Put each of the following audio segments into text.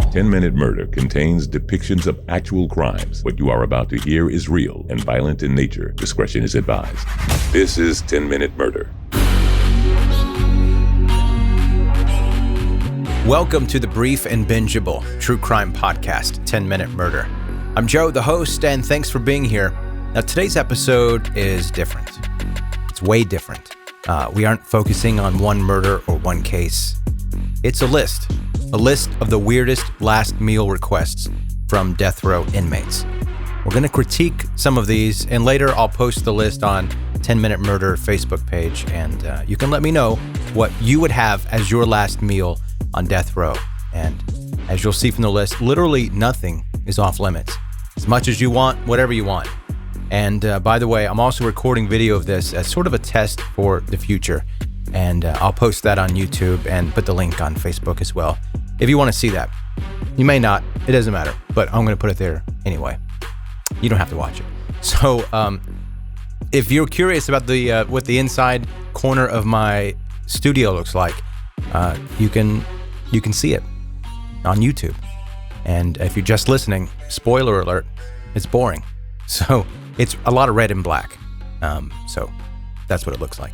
10-Minute Murder contains depictions of actual crimes. What you are about to hear is real and violent in nature. Discretion is advised. This is 10-Minute Murder. Welcome to the brief and bingeable true crime podcast, 10-Minute Murder. I'm Joe, the host, and thanks for being here. Now, today's episode is different. It's way different. We aren't focusing on one murder or one case. It's a list of the weirdest last meal requests from death row inmates. We're going to critique some of these, and later I'll post the list on 10-Minute Murder Facebook page, and you can let me know what you would have as your last meal on death row. And as you'll see from the list, literally nothing is off limits. As much as you want, whatever you want. And by the way, I'm also recording video of this as sort of a test for the future. And I'll post that on YouTube and put the link on Facebook as well. If you want to see that. You may not, it doesn't matter, but I'm going to put it there anyway. You don't have to watch it. So if you're curious about the what the inside corner of my studio looks like, you can see it on YouTube. And if you're just listening, spoiler alert, it's boring. So it's a lot of red and black. So that's what it looks like.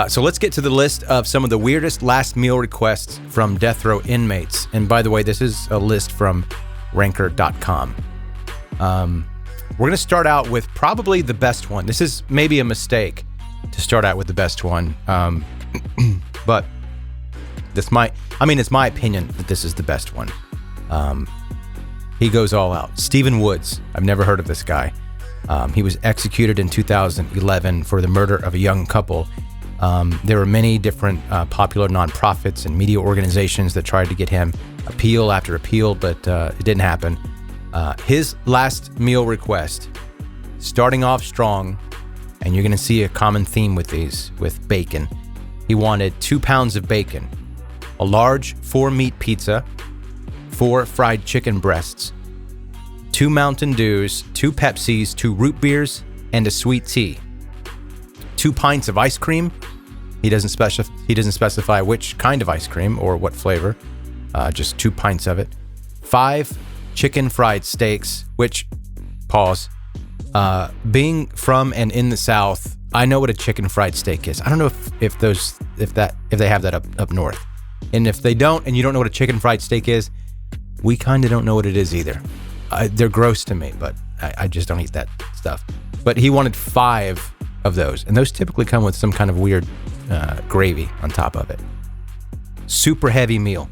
So let's get to the list of some of the weirdest last meal requests from death row inmates. And by the way, this is a list from ranker.com. We're going to start out with probably the best one. This is maybe a mistake to start out with the best one. But it's my opinion that this is the best one. He goes all out. Stephen Woods. I've never heard of this guy. He was executed in 2011 for the murder of a young couple. There were many different popular nonprofits and media organizations that tried to get him appeal after appeal, but it didn't happen. His last meal request, starting off strong, and you're going to see a common theme with these, with bacon. He wanted 2 pounds of bacon, a large 4-meat pizza, 4 fried chicken breasts, 2 Mountain Dews, 2 Pepsis, 2 root beers, and a sweet tea. 2 pints of ice cream. He doesn't specify which kind of ice cream or what flavor. Just 2 pints of it. 5 chicken fried steaks, which, pause. Being from and in the South, I know what a chicken fried steak is. I don't know if they have that up north. And if they don't, and you don't know what a chicken fried steak is, we kind of don't know what it is either. They're gross to me, but I just don't eat that stuff. But he wanted 5 of those, and those typically come with some kind of weird gravy on top of it. Super heavy meal,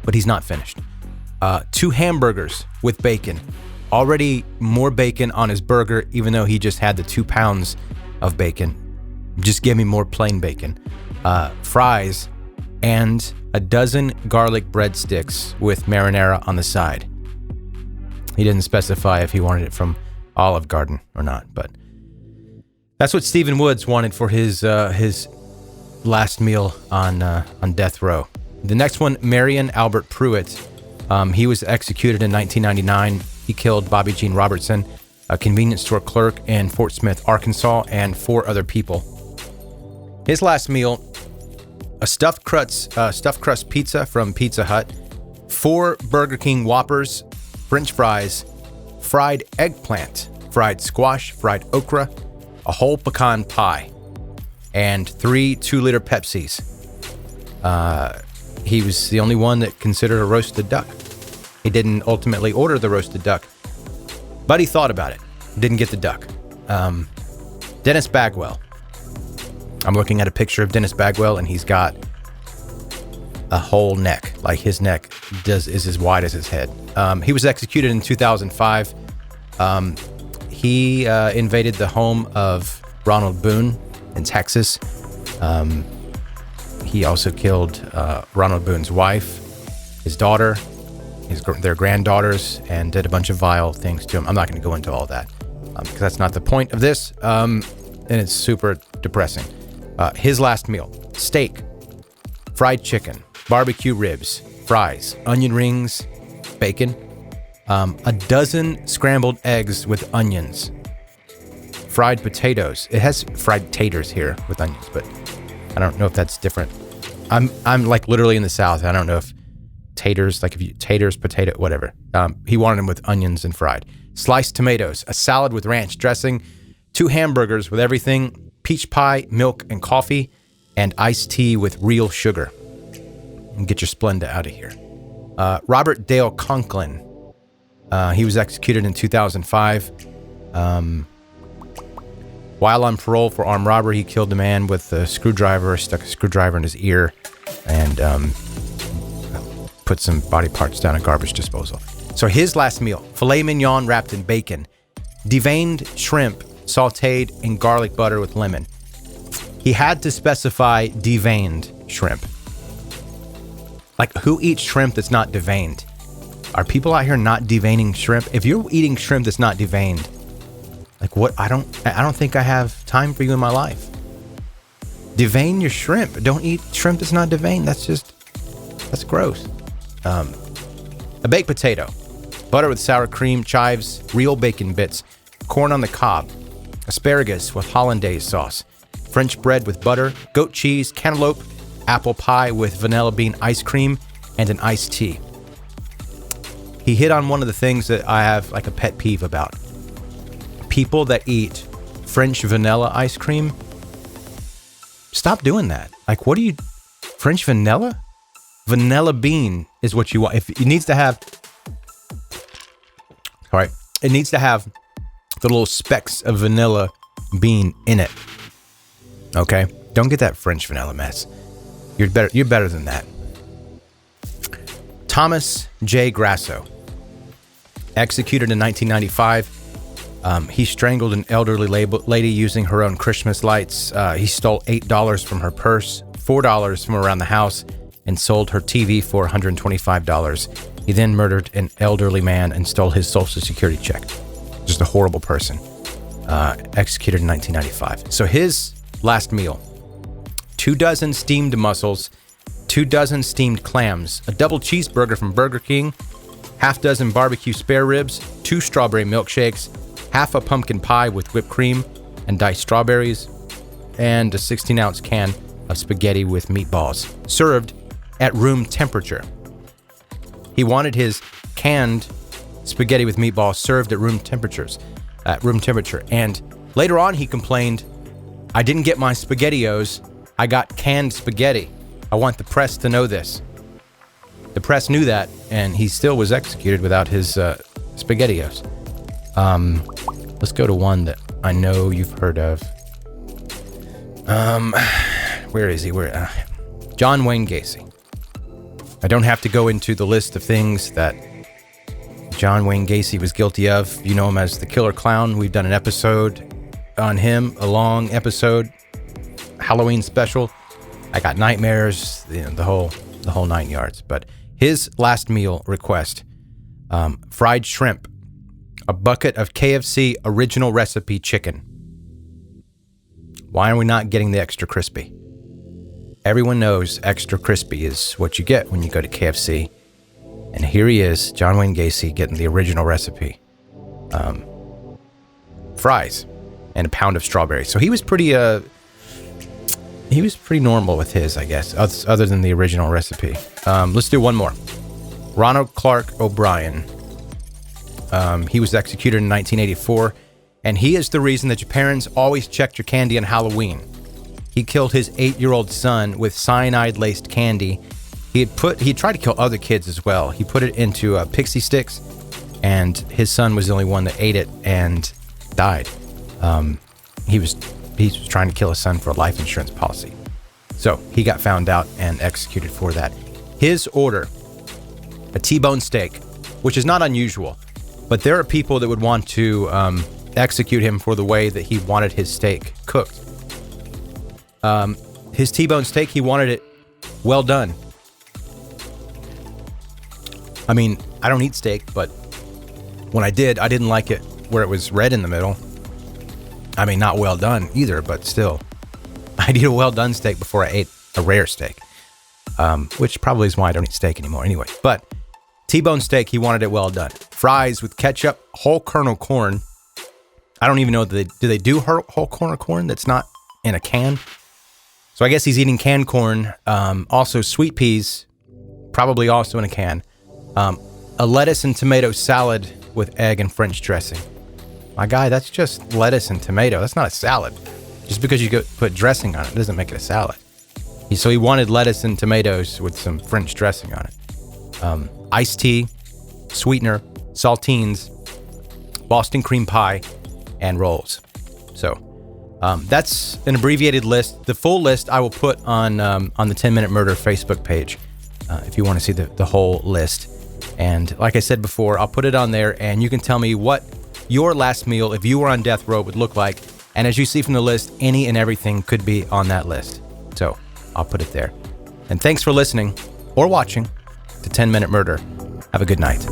but he's not finished. 2 hamburgers with bacon. Already more bacon on his burger, even though he just had the 2 pounds of bacon. Just give me more plain bacon. Fries, and a dozen garlic breadsticks with marinara on the side. He didn't specify if he wanted it from Olive Garden or not, but that's what Stephen Woods wanted for his last meal on death row. The next one, Marion Albert Pruitt. He was executed in 1999. He killed Bobby Jean Robertson, a convenience store clerk in Fort Smith, Arkansas, and 4 other people. His last meal, a stuffed crust pizza from Pizza Hut, 4 Burger King Whoppers, French fries, fried eggplant, fried squash, fried okra, a whole pecan pie, and 3 2-liter Pepsis. He was the only one that considered a roasted duck. He didn't ultimately order the roasted duck, but he thought about it. Didn't get the duck. Dennis Bagwell. I'm looking at a picture of Dennis Bagwell, and he's got a whole neck. Like his neck is as wide as his head. He was executed in 2005. He invaded the home of Ronald Boone in Texas. He also killed Ronald Boone's wife, his daughter, their granddaughters, and did a bunch of vile things to him. I'm not going to go into all that because that's not the point of this, and it's super depressing. His last meal, steak, fried chicken, barbecue ribs, fries, onion rings, bacon, a dozen scrambled eggs with onions, fried potatoes. It has fried taters here with onions, but I don't know if that's different. I'm like literally in the South. I don't know if taters, like if you taters, potato, whatever. He wanted them with onions and fried. Sliced tomatoes, a salad with ranch dressing, 2 hamburgers with everything, peach pie, milk, and coffee, and iced tea with real sugar. And get your Splenda out of here. Robert Dale Conklin. He was executed in 2005. While on parole for armed robbery, he killed a man with a screwdriver, stuck a screwdriver in his ear, and put some body parts down a garbage disposal. So his last meal, filet mignon wrapped in bacon, deveined shrimp sautéed in garlic butter with lemon. He had to specify deveined shrimp. Like, who eats shrimp that's not deveined? Are people out here not deveining shrimp? If you're eating shrimp that's not deveined, like what? I don't think I have time for you in my life. Devein your shrimp. Don't eat shrimp that's not deveined. That's gross. A baked potato, butter with sour cream, chives, real bacon bits, corn on the cob, asparagus with hollandaise sauce, French bread with butter, goat cheese, cantaloupe, apple pie with vanilla bean ice cream, and an iced tea. He hit on one of the things that I have like a pet peeve about. People that eat French vanilla ice cream, stop doing that. Like, what do you... French vanilla? Vanilla bean is what you want. If it needs to have... All right. It needs to have the little specks of vanilla bean in it. Okay? Don't get that French vanilla mess. You're better than that. Thomas J. Grasso, executed in 1995. He strangled an elderly lady using her own Christmas lights. He stole $8 from her purse, $4 from around the house, and sold her TV for $125. He then murdered an elderly man and stole his Social Security check. Just a horrible person. Executed in 1995. So his last meal: 2 dozen steamed mussels, 2 dozen steamed clams, a double cheeseburger from Burger King, half dozen barbecue spare ribs, 2 strawberry milkshakes, half a pumpkin pie with whipped cream and diced strawberries, and a 16-ounce can of spaghetti with meatballs, served at room temperature. He wanted his canned spaghetti with meatballs served at room temperature. And later on, he complained, "I didn't get my SpaghettiOs. I got canned spaghetti. I want the press to know this." The press knew that, and he still was executed without his SpaghettiOs. Let's go to one that I know you've heard of. Where is he? John Wayne Gacy. I don't have to go into the list of things that John Wayne Gacy was guilty of. You know him as the Killer Clown. We've done an episode on him, a long episode, Halloween special. I got nightmares, the whole 9 yards. But his last meal request: fried shrimp, a bucket of KFC original recipe chicken. Why are we not getting the extra crispy? Everyone knows extra crispy is what you get when you go to KFC. And here he is, John Wayne Gacy, getting the original recipe. Fries and a pound of strawberries. So he was pretty normal with his, I guess, other than the original recipe. Let's do one more. Ronald Clark O'Brien. He was executed in 1984, and he is the reason that your parents always checked your candy on Halloween. He killed his 8-year-old son with cyanide-laced candy. He tried to kill other kids as well. He put it into pixie sticks, and his son was the only one that ate it and died. He was trying to kill his son for a life insurance policy. So he got found out and executed for that. His order: a T-bone steak, which is not unusual, but there are people that would want to execute him for the way that he wanted his steak cooked. His T-bone steak, he wanted it well done. I mean, I don't eat steak, but when I didn't like it where it was red in the middle. I mean, not well done either, but still. I'd eat a well done steak before I ate a rare steak, which probably is why I don't eat steak anymore anyway. But T-bone steak, he wanted it well done. Fries with ketchup, whole kernel corn. I don't even know, do they do whole kernel corn that's not in a can? So I guess he's eating canned corn. Also sweet peas, probably also in a can. A lettuce and tomato salad with egg and French dressing. My guy, that's just lettuce and tomato. That's not a salad. Just because you put dressing on it doesn't make it a salad. So he wanted lettuce and tomatoes with some French dressing on it. Iced tea, sweetener, saltines, Boston cream pie, and rolls. So that's an abbreviated list. The full list I will put on the 10 Minute Murder Facebook page if you want to see the whole list. And like I said before, I'll put it on there, and you can tell me what your last meal, if you were on death row, would look like. And as you see from the list, any and everything could be on that list. So I'll put it there. And thanks for listening or watching to 10 Minute Murder. Have a good night.